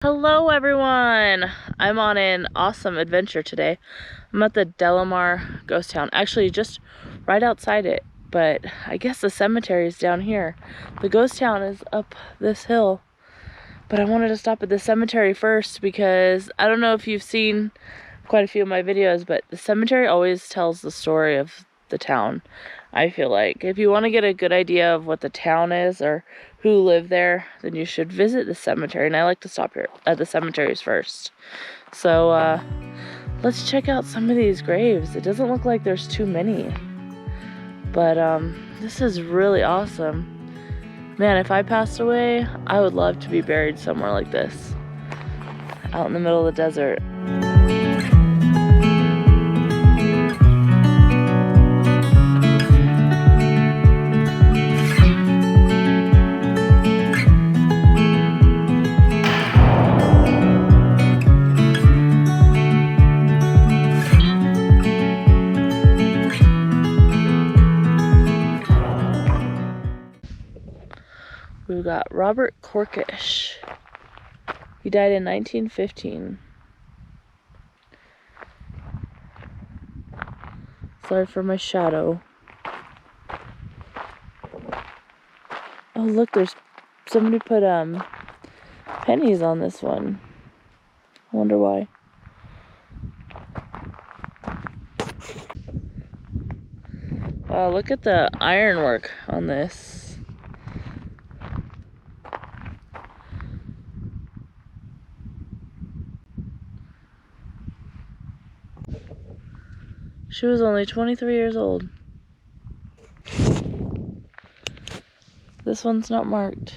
Hello everyone! I'm on an awesome adventure today. I'm at the Delamar Ghost Town, actually just right outside it, but I guess the cemetery is down here. The ghost town is up this hill, but I wanted to stop at the cemetery first because I don't know if you've seen quite a few of my videos, but the cemetery always tells the story of the town. I feel like if you want to get a good idea of what the town is or who lived there, then you should visit the cemetery, and I like to stop here at the cemeteries first. So let's check out some of these graves. It doesn't look like there's too many, but this is really awesome. Man, if I passed away, I would love to be buried somewhere like this, out in the middle of the desert. We've got Robert Corkish. He died in 1915. Sorry for my shadow. Oh look, there's somebody put pennies on this one. I wonder why. Wow, look at the ironwork on this. She was only 23 years old. This one's not marked.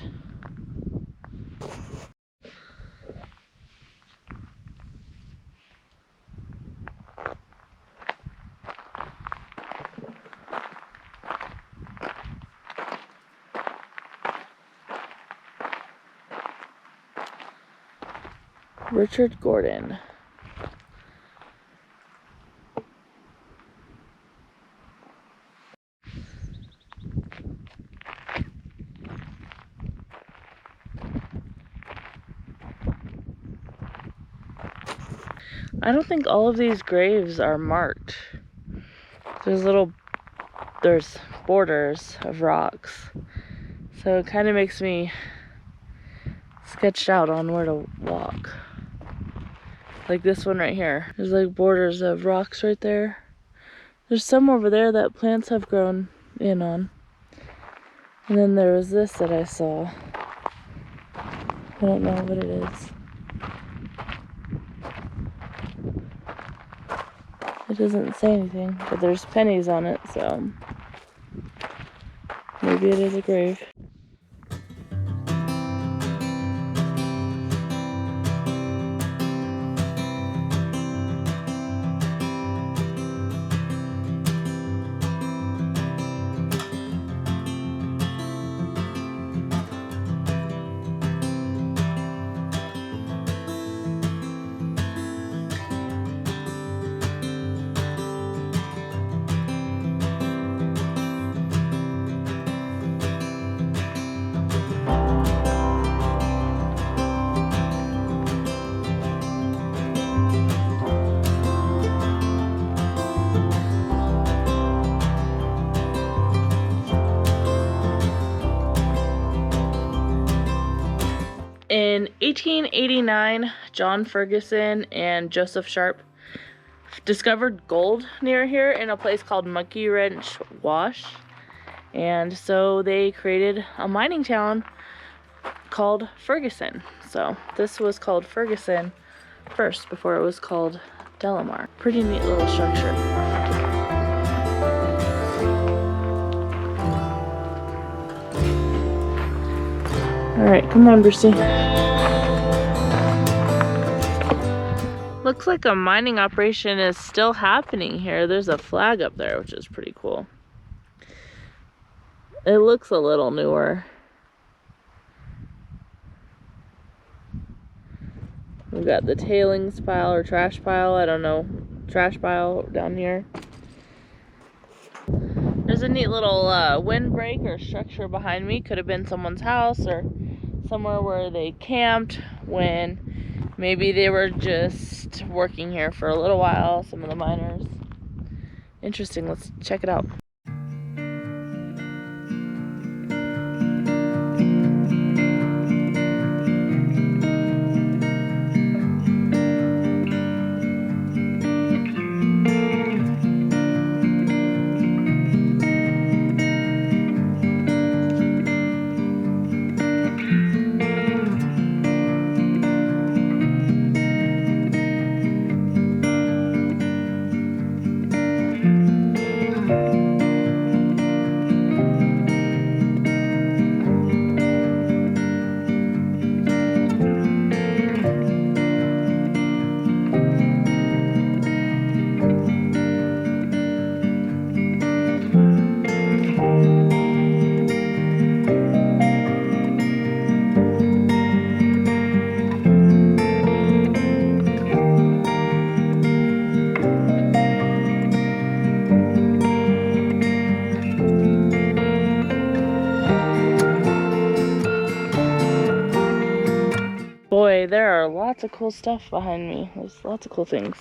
Richard Gordon. I don't think all of these graves are marked. There's borders of rocks. So it kind of makes me sketched out on where to walk. Like this one right here. There's like borders of rocks right there. There's some over there that plants have grown in on. And then there was this that I saw. I don't know what it is. It doesn't say anything, but there's pennies on it, so maybe it is a grave. In 1889, John Ferguson and Joseph Sharp discovered gold near here in a place called Monkey Wrench Wash. And so they created a mining town called Ferguson. So this was called Ferguson first before it was called Delamar. Pretty neat little structure. Alright, come on, Brucey. Looks like a mining operation is still happening here. There's a flag up there, which is pretty cool. It looks a little newer. We've got the tailings pile or trash pile, I don't know, trash pile down here. There's a neat little windbreak or structure behind me. Could have been someone's house or somewhere where they camped when Maybe they were just working here for a little while, some of the miners. Interesting, let's check it out. Boy, there are lots of cool stuff behind me. There's lots of cool things.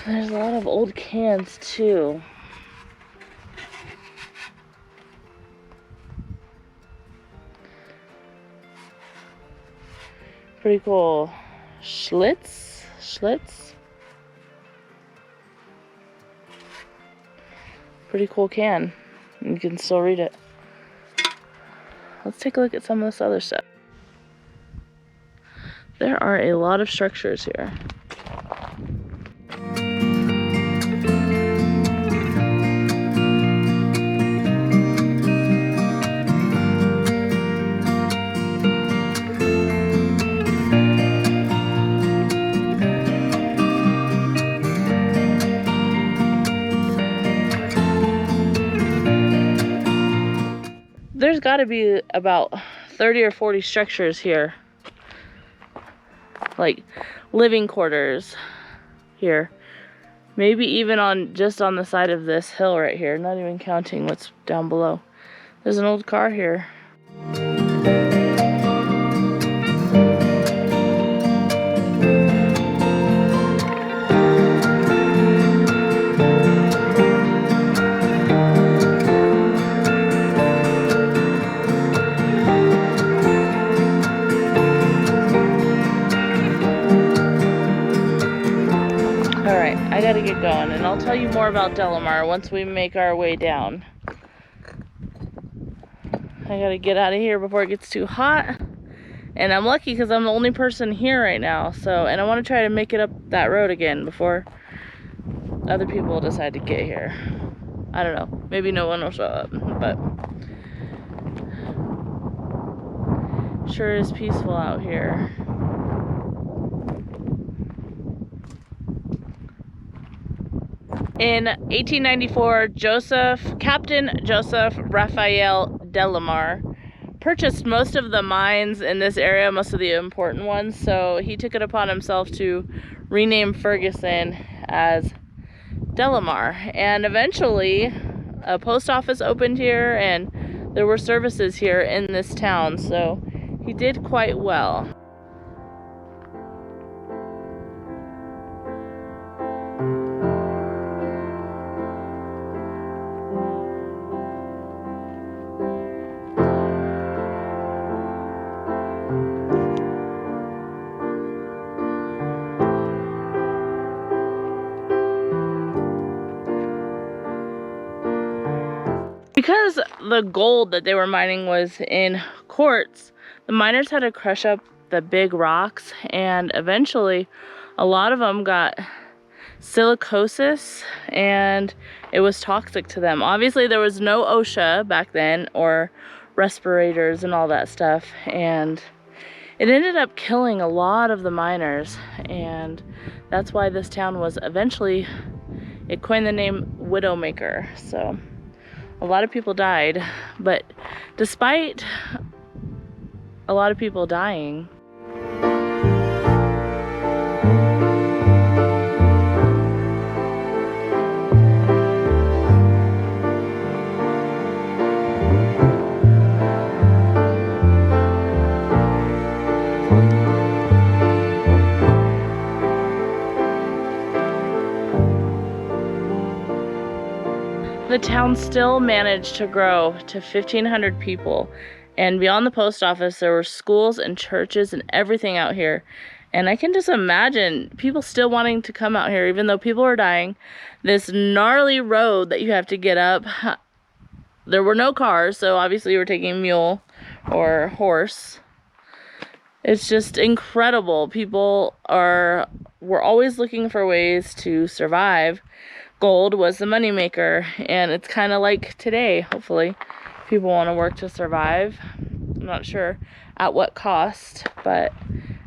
There's a lot of old cans too. Pretty cool. Schlitz? Pretty cool can. You can still read it. Let's take a look at some of this other stuff. There are a lot of structures here. There's got to be about 30 or 40 structures here. Like living quarters here. Maybe even on just on the side of this hill right here, not even counting what's down below. There's an old car here. I gotta get going, and I'll tell you more about Delamar once we make our way down. I gotta get out of here before it gets too hot, and I'm lucky because I'm the only person here right now. So, and I want to try to make it up that road again before other people decide to get here. I don't know. Maybe no one will show up, but sure is peaceful out here. In 1894, Captain Joseph Raphael Delamar purchased most of the mines in this area, most of the important ones, so he took it upon himself to rename Ferguson as Delamar. And eventually, a post office opened here, and there were services here in this town, so he did quite well. Because the gold that they were mining was in quartz, the miners had to crush up the big rocks, and eventually a lot of them got silicosis and it was toxic to them. Obviously there was no OSHA back then or respirators and all that stuff, and it ended up killing a lot of the miners, and that's why this town was eventually, it coined the name Widowmaker. So a lot of people died, but despite a lot of people dying, The town still managed to grow to 1,500 people. And beyond the post office, there were schools and churches and everything out here. And I can just imagine people still wanting to come out here, even though people are dying. This gnarly road that you have to get up. There were no cars, so obviously you were taking mule or horse. It's just incredible. People were always looking for ways to survive. Gold was the moneymaker, and it's kind of like today, hopefully. People want to work to survive. I'm not sure at what cost, but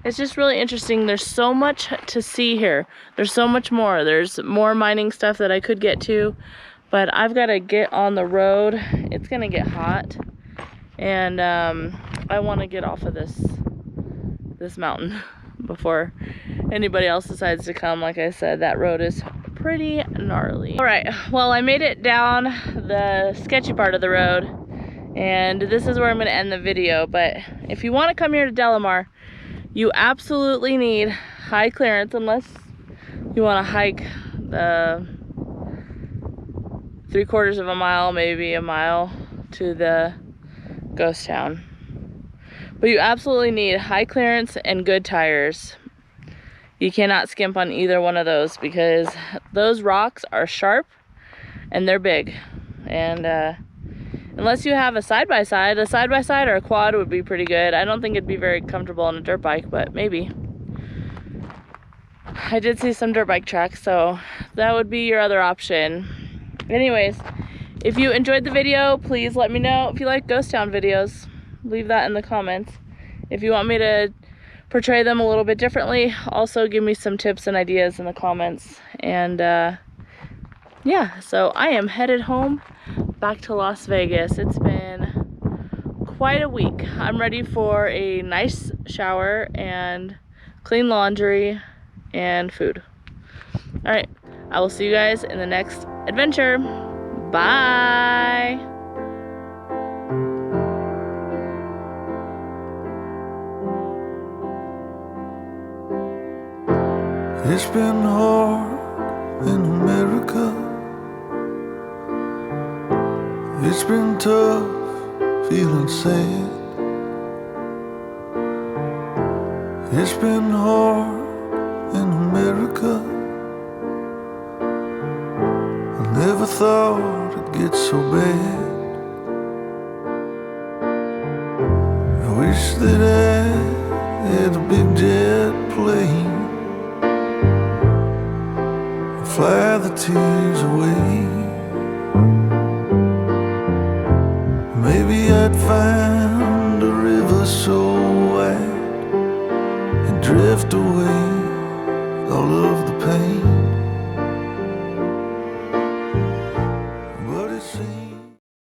it's just really interesting. There's so much to see here. There's so much more. There's more mining stuff that I could get to, but I've got to get on the road. It's gonna get hot, and I want to get off of this mountain before anybody else decides to come. Like I said, that road is pretty gnarly. All right, well, I made it down the sketchy part of the road, and this is where I'm gonna end the video. But if you want to come here to Delamar, you absolutely need high clearance, unless you want to hike the 3/4 of a mile, maybe a mile to the ghost town. But you absolutely need high clearance and good tires. You cannot skimp on either one of those, because those rocks are sharp and they're big. And unless you have a side-by-side or a quad would be pretty good. I don't think it'd be very comfortable on a dirt bike, but maybe. I did see some dirt bike tracks, so that would be your other option. Anyways, if you enjoyed the video, please let me know. If you like ghost town videos, leave that in the comments. If you want me to portray them a little bit differently, also give me some tips and ideas in the comments. And yeah, so I am headed home back to Las Vegas. It's been quite a week. I'm ready for a nice shower and clean laundry and food. All right, I will see you guys in the next adventure. Bye. It's been hard in America. It's been tough feeling sad. It's been hard in America. I never thought it'd get so bad. I wish that I had a big jet plane, fly the tears away. Maybe I'd find a river so wide and drift away all of the pain.